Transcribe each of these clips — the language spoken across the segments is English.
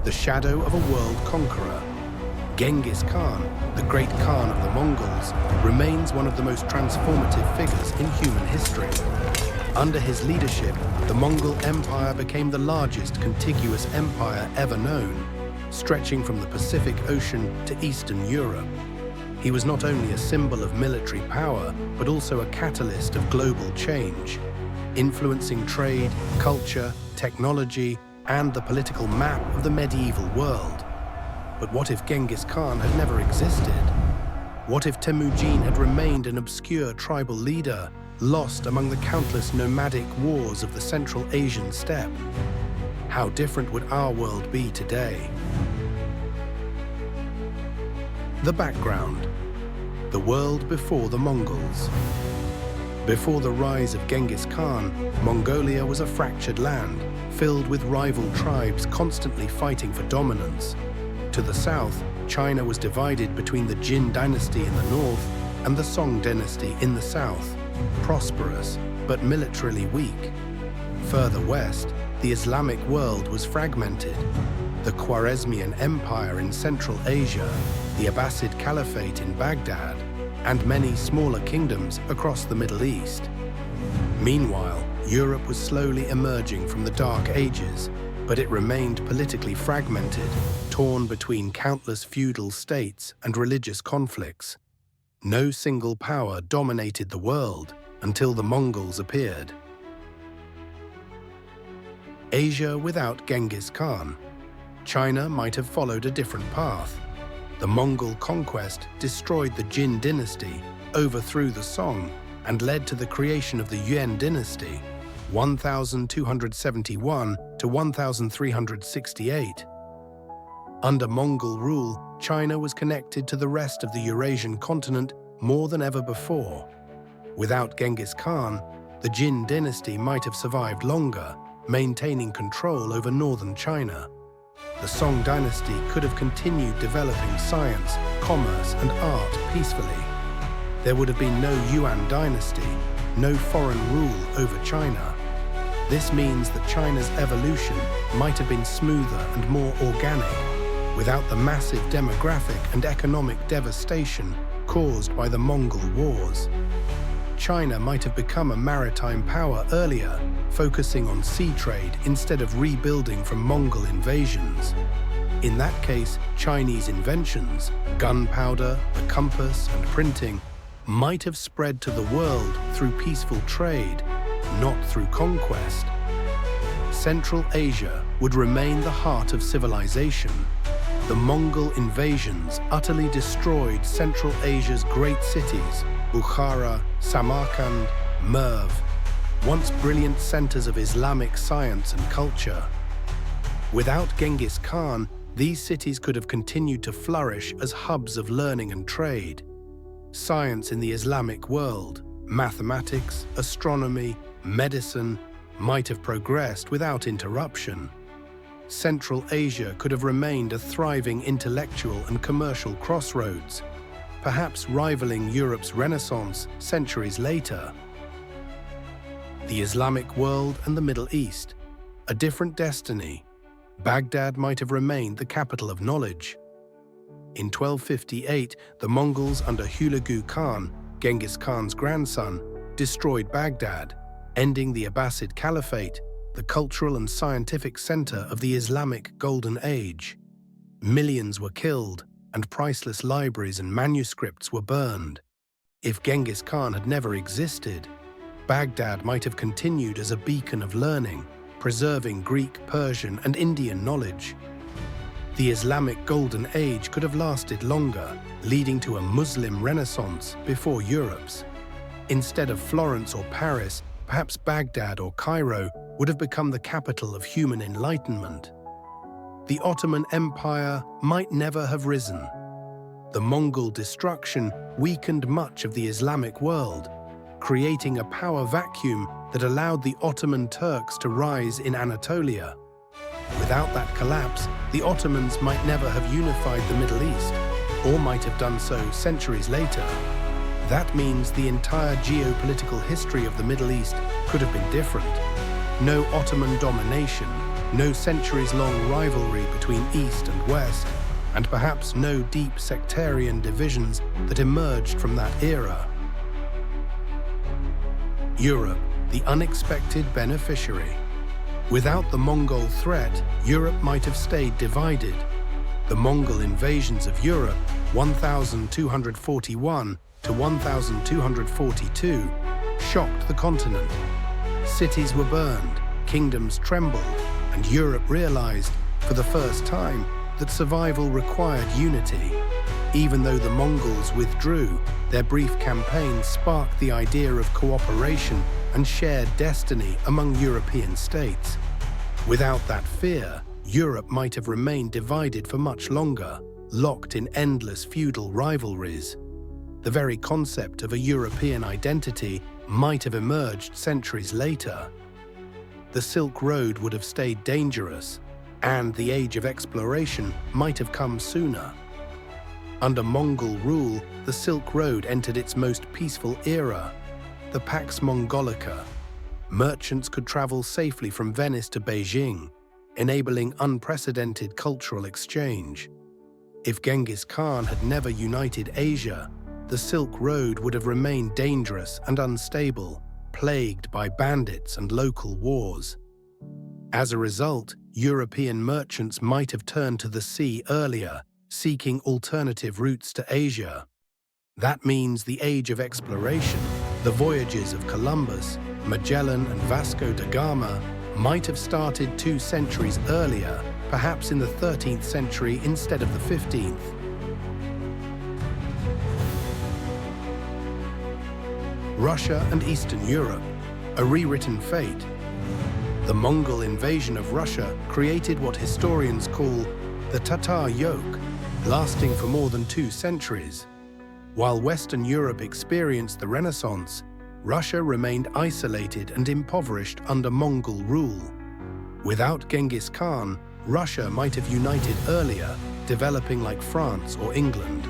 the shadow of a world conqueror. Genghis Khan, the great Khan of the Mongols, remains one of the most transformative figures in human history. Under his leadership, the Mongol Empire became the largest contiguous empire ever known, stretching from the Pacific Ocean to Eastern Europe. He was not only a symbol of military power, but also a catalyst of global change, influencing trade, culture, technology, and the political map of the medieval world. But what if Genghis Khan had never existed? What if Temujin had remained an obscure tribal leader, lost among the countless nomadic wars of the Central Asian steppe? How different would our world be today? The background. The world before the Mongols. Before the rise of Genghis Khan, Mongolia was a fractured land, filled with rival tribes constantly fighting for dominance. To the south, China was divided between the Jin dynasty in the north and the Song dynasty in the south, prosperous but militarily weak. Further west, the Islamic world was fragmented. The Khwarezmian Empire in Central Asia, the Abbasid Caliphate in Baghdad, and many smaller kingdoms across the Middle East. Meanwhile, Europe was slowly emerging from the Dark Ages, but it remained politically fragmented, torn between countless feudal states and religious conflicts. No single power dominated the world until the Mongols appeared. Asia without Genghis Khan. China might have followed a different path. The Mongol conquest destroyed the Jin dynasty, overthrew the Song, and led to the creation of the Yuan dynasty, 1271 to 1368. Under Mongol rule, China was connected to the rest of the Eurasian continent more than ever before. Without Genghis Khan, the Jin dynasty might have survived longer, maintaining control over northern China. The Song dynasty could have continued developing science, commerce, and art peacefully. There would have been no Yuan dynasty, no foreign rule over China. This means that China's evolution might have been smoother and more organic, without the massive demographic and economic devastation caused by the Mongol Wars. China might have become a maritime power earlier, focusing on sea trade instead of rebuilding from Mongol invasions. In that case, Chinese inventions, gunpowder, the compass, and printing, might have spread to the world through peaceful trade, not through conquest. Central Asia would remain the heart of civilization. The Mongol invasions utterly destroyed Central Asia's great cities, Bukhara, Samarkand, Merv, once brilliant centers of Islamic science and culture. Without Genghis Khan, these cities could have continued to flourish as hubs of learning and trade. Science in the Islamic world, mathematics, astronomy, medicine, might have progressed without interruption. Central Asia could have remained a thriving intellectual and commercial crossroads, perhaps rivaling Europe's Renaissance centuries later. The Islamic world and the Middle East, a different destiny. Baghdad might have remained the capital of knowledge. In 1258, the Mongols under Hulagu Khan, Genghis Khan's grandson, destroyed Baghdad, ending the Abbasid Caliphate, the cultural and scientific center of the Islamic Golden Age. Millions were killed, and priceless libraries and manuscripts were burned. If Genghis Khan had never existed, Baghdad might have continued as a beacon of learning, preserving Greek, Persian, and Indian knowledge. The Islamic Golden Age could have lasted longer, leading to a Muslim Renaissance before Europe's. Instead of Florence or Paris, perhaps Baghdad or Cairo would have become the capital of human enlightenment. The Ottoman Empire might never have risen. The Mongol destruction weakened much of the Islamic world, creating a power vacuum that allowed the Ottoman Turks to rise in Anatolia. Without that collapse, the Ottomans might never have unified the Middle East, or might have done so centuries later. That means the entire geopolitical history of the Middle East could have been different. No Ottoman domination, no centuries-long rivalry between East and West, and perhaps no deep sectarian divisions that emerged from that era. Europe, the unexpected beneficiary. Without the Mongol threat, Europe might have stayed divided. The Mongol invasions of Europe, 1241 to 1242, shocked the continent. Cities were burned, kingdoms trembled, and Europe realized, for the first time, that survival required unity. Even though the Mongols withdrew, their brief campaign sparked the idea of cooperation and shared destiny among European states. Without that fear, Europe might have remained divided for much longer, locked in endless feudal rivalries. The very concept of a European identity might have emerged centuries later. The Silk Road would have stayed dangerous, and the age of exploration might have come sooner. Under Mongol rule, the Silk Road entered its most peaceful era, the Pax Mongolica. Merchants could travel safely from Venice to Beijing, enabling unprecedented cultural exchange. If Genghis Khan had never united Asia, the Silk Road would have remained dangerous and unstable, plagued by bandits and local wars. As a result, European merchants might have turned to the sea earlier, seeking alternative routes to Asia. That means the age of exploration, the voyages of Columbus, Magellan and Vasco da Gama, might have started 2 centuries earlier, perhaps in the 13th century instead of the 15th. Russia and Eastern Europe, a rewritten fate. The Mongol invasion of Russia created what historians call the Tatar yoke, lasting for more than 2 centuries. While Western Europe experienced the Renaissance, Russia remained isolated and impoverished under Mongol rule. Without Genghis Khan, Russia might have united earlier, developing like France or England.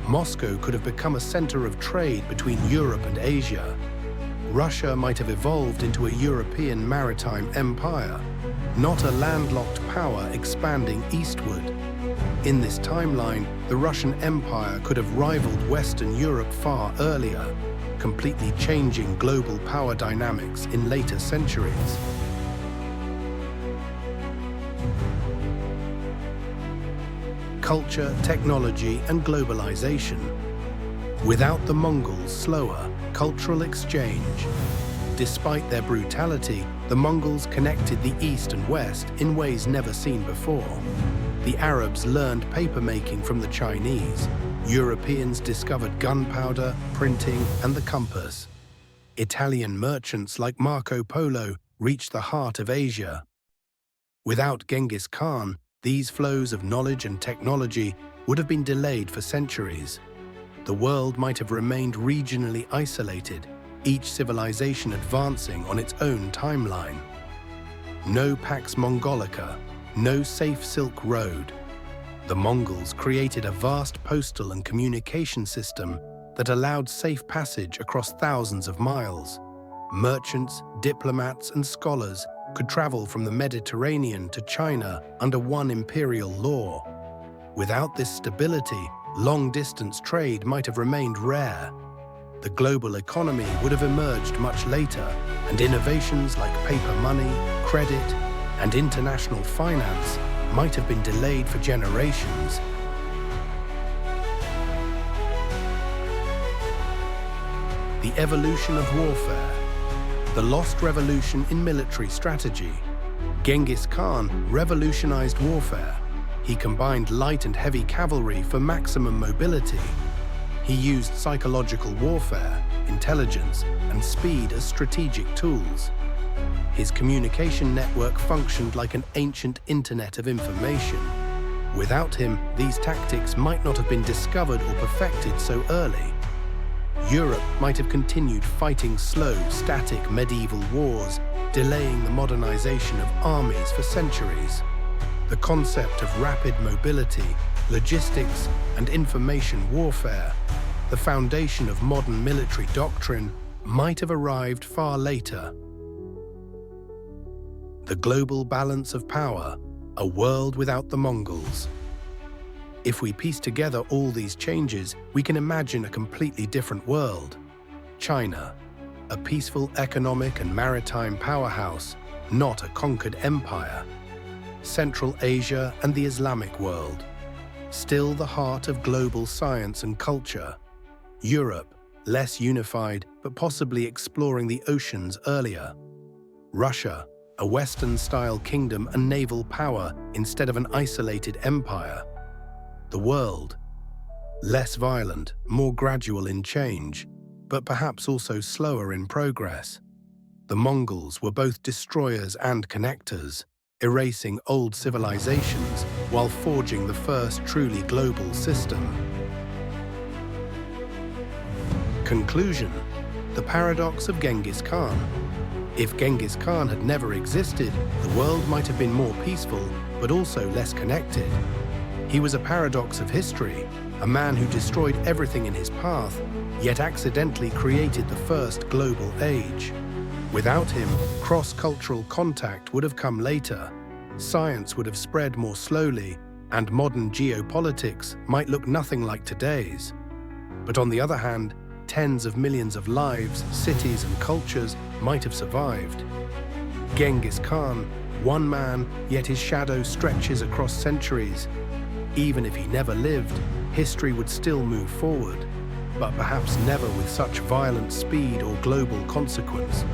Moscow could have become a center of trade between Europe and Asia. Russia might have evolved into a European maritime empire, not a landlocked power expanding eastward. In this timeline, the Russian Empire could have rivaled Western Europe far earlier, completely changing global power dynamics in later centuries. Culture, technology, and globalization. Without the Mongols' slower cultural exchange. Despite their brutality, the Mongols connected the East and West in ways never seen before. The Arabs learned papermaking from the Chinese. Europeans discovered gunpowder, printing, and the compass. Italian merchants like Marco Polo reached the heart of Asia. Without Genghis Khan, these flows of knowledge and technology would have been delayed for centuries. The world might have remained regionally isolated, each civilization advancing on its own timeline. No Pax Mongolica, no safe Silk Road. The Mongols created a vast postal and communication system that allowed safe passage across thousands of miles. Merchants, diplomats, and scholars could travel from the Mediterranean to China under one imperial law. Without this stability, long-distance trade might have remained rare. The global economy would have emerged much later, and innovations like paper money, credit, and international finance might have been delayed for generations. The evolution of warfare. The lost revolution in military strategy. Genghis Khan revolutionized warfare. He combined light and heavy cavalry for maximum mobility. He used psychological warfare, intelligence, and speed as strategic tools. His communication network functioned like an ancient internet of information. Without him, these tactics might not have been discovered or perfected so early. Europe might have continued fighting slow, static medieval wars, delaying the modernization of armies for centuries. The concept of rapid mobility, logistics, and information warfare, the foundation of modern military doctrine, might have arrived far later. the global balance of power, a world without the Mongols. If we piece together all these changes, we can imagine a completely different world. China, a peaceful economic and maritime powerhouse, not a conquered empire. Central Asia and the Islamic world, still the heart of global science and culture. Europe, less unified, but possibly exploring the oceans earlier. Russia, a Western-style kingdom and naval power instead of an isolated empire. The world, less violent, more gradual in change, but perhaps also slower in progress. The Mongols were both destroyers and connectors, erasing old civilizations while forging the first truly global system. Conclusion: the paradox of Genghis Khan. If Genghis Khan had never existed, the world might have been more peaceful, but also less connected. He was a paradox of history, a man who destroyed everything in his path, yet accidentally created the first global age. Without him, cross-cultural contact would have come later, science would have spread more slowly, and modern geopolitics might look nothing like today's. But on the other hand, tens of millions of lives, cities, and cultures might have survived. Genghis Khan, one man, yet his shadow stretches across centuries. Even if he never lived, history would still move forward, but perhaps never with such violent speed or global consequence.